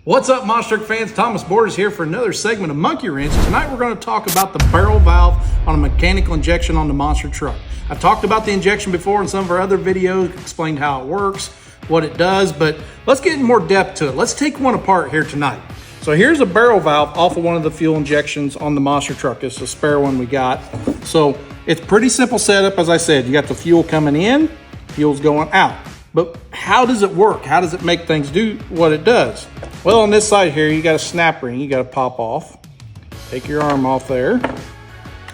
What's up, Monster Truck fans? Thomas Borders here for another segment of Monkey Wrench. Tonight we're going to talk about the barrel valve on a mechanical injection on the monster truck. I've talked about the injection before in some of our other videos, explained how it works, what it does, but let's get in more depth to it. Let's take one apart here tonight. So here's a barrel valve off of one of the fuel injections on the monster truck. It's a spare one we got. So it's pretty simple setup. As I said, you got the fuel coming in, fuel's going out. But how does it work? How does it make things do what it does? Well, on this side here, you got a snap ring you got to pop off. Take your arm off there.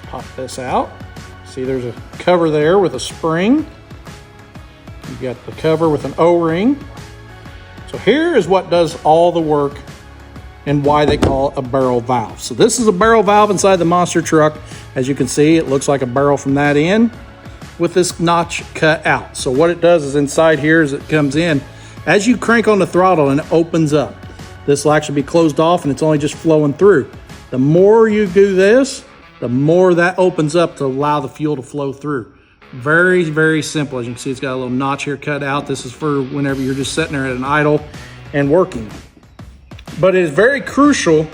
Pop this out. See, there's a cover there with a spring. You got the cover with an O-ring. So here is what does all the work and why they call it a barrel valve. So this is a barrel valve inside the monster truck. As you can see, it looks like a barrel from that end with this notch cut out. So what it does is inside here as it comes in, as you crank on the throttle and it opens up, this will actually be closed off and it's only just flowing through. The more you do this, the more that opens up to allow the fuel to flow through. Very, very simple. As you can see, it's got a little notch here cut out. This is for whenever you're just sitting there at an idle and working. But it is very crucial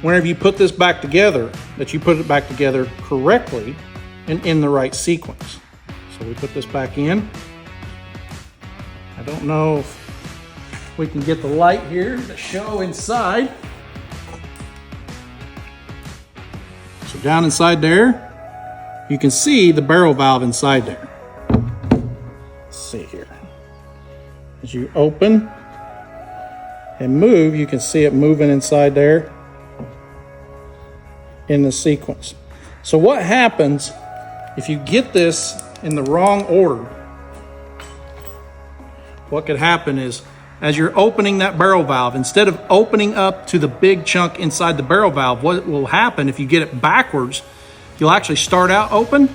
whenever you put this back together, that you put it back together correctly and in the right sequence. So we put this back in. I don't know if we can get the light here to show inside. So down inside there, you can see the barrel valve inside there. Let's see here. As you open and move, you can see it moving inside there in the sequence. So what happens if you get this in the wrong order? What could happen is, as you're opening that barrel valve, instead of opening up to the big chunk inside the barrel valve, what will happen if you get it backwards, you'll actually start out open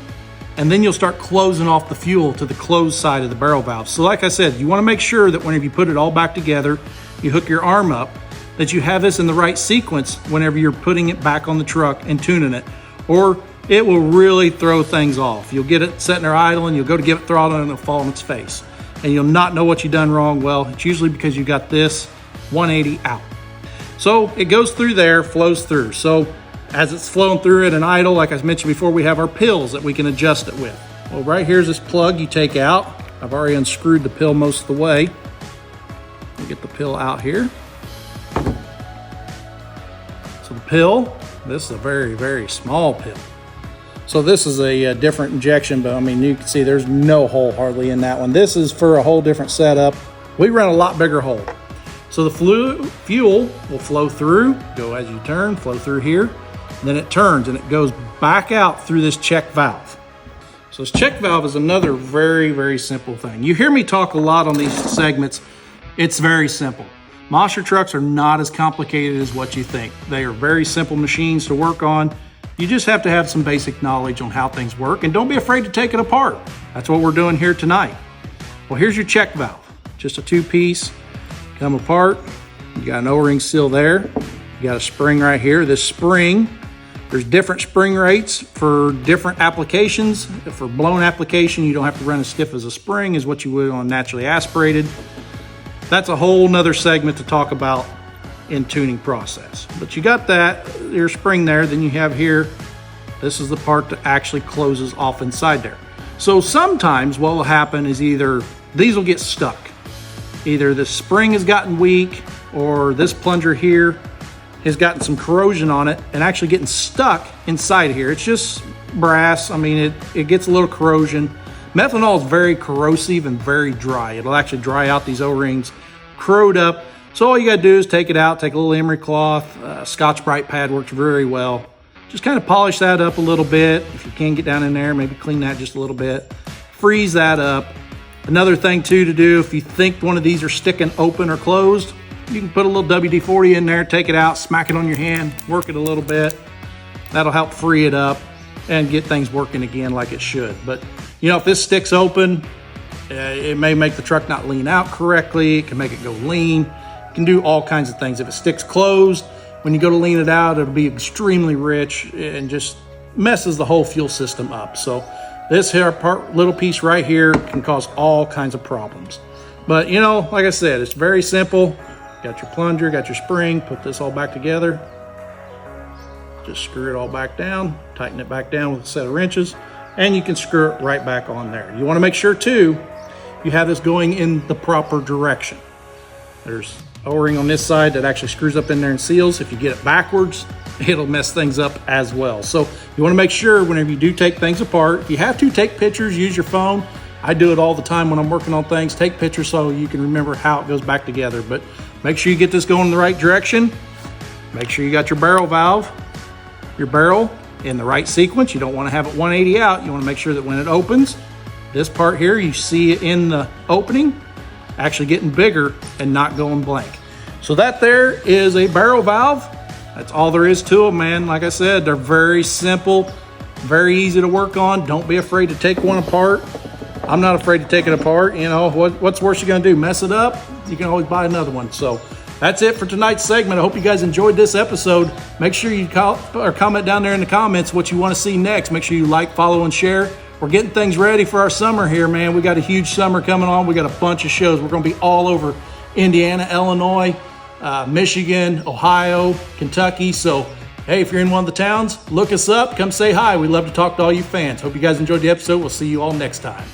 and then you'll start closing off the fuel to the closed side of the barrel valve. So like I said, you want to make sure that whenever you put it all back together, you hook your arm up, that you have this in the right sequence whenever you're putting it back on the truck and tuning it, or it will really throw things off. You'll get it sitting there idle and you'll go to give it throttle and it'll fall on its face. And you'll not know what you've done wrong. Well, it's usually because you got this 180 out. So it goes through there, flows through. So as it's flowing through at an idle, like I mentioned before, we have our pills that we can adjust it with. Well, right here's this plug you take out. I've already unscrewed the pill most of the way. We'll get the pill out here. So the pill, this is a very, very small pill. So this is a different injection, but I mean, you can see there's no hole hardly in that one. This is for a whole different setup. We run a lot bigger hole. So the fuel will flow through, go as you turn, flow through here, and then it turns and it goes back out through this check valve. So this check valve is another very, very simple thing. You hear me talk a lot on these segments. It's very simple. Monster trucks are not as complicated as what you think. They are very simple machines to work on. You just have to have some basic knowledge on how things work, and don't be afraid to take it apart. That's what we're doing here tonight. Well, here's your check valve. Just a two-piece, come apart. You got an O-ring seal there. You got a spring right here. This spring, there's different spring rates for different applications. For blown application, you don't have to run as stiff as a spring as what you would on naturally aspirated. That's a whole nother segment to talk about in tuning process. But you got that, your spring there, then you have here, this is the part that actually closes off inside there. So sometimes what will happen is either these will get stuck. Either the spring has gotten weak or this plunger here has gotten some corrosion on it and actually getting stuck inside here. It's just brass. I mean, it gets a little corrosion. Methanol is very corrosive and very dry. It'll actually dry out these O-rings, corrode up. So all you gotta do is take it out, take a little emery cloth, Scotch-Brite pad works very well. Just kind of polish that up a little bit. If you can get down in there, maybe clean that just a little bit. Freeze that up. Another thing too to do, if you think one of these are sticking open or closed, you can put a little WD-40 in there, take it out, smack it on your hand, work it a little bit. That'll help free it up and get things working again like it should. But you know, if this sticks open, it may make the truck not lean out correctly. It can make it go lean. Can do all kinds of things. If it sticks closed, when you go to lean it out, it'll be extremely rich and just messes the whole fuel system up. So this here little piece right here can cause all kinds of problems. But you know, like I said, it's very simple. Got your plunger, got your spring, put this all back together. Just screw it all back down, tighten it back down with a set of wrenches, and you can screw it right back on there. You want to make sure too, you have this going in the proper direction. There's O-ring on this side that actually screws up in there and seals. If you get it backwards, it'll mess things up as well. So you want to make sure whenever you do take things apart, if you have to take pictures, use your phone. I do it all the time when I'm working on things. Take pictures so you can remember how it goes back together. But make sure you get this going in the right direction. Make sure you got your barrel valve, your barrel in the right sequence. You don't want to have it 180 out. You want to make sure that when it opens, this part here, you see it in the opening, actually getting bigger and not going blank. So that there is a barrel valve. That's all there is to them, man. Like I said, they're very simple, very easy to work on. Don't be afraid to take one apart. I'm not afraid to take it apart. You know, what's worse you're gonna do? Mess it up? You can always buy another one. So that's it for tonight's segment. I hope you guys enjoyed this episode. Make sure you comment down there in the comments what you want to see next. Make sure you like, follow, and share. We're getting things ready for our summer here, man. We got a huge summer coming on. We got a bunch of shows. We're gonna be all over Indiana, Illinois, Michigan, Ohio, Kentucky. So, hey, if you're in one of the towns, look us up, come say hi. We'd love to talk to all you fans. Hope you guys enjoyed the episode. We'll see you all next time.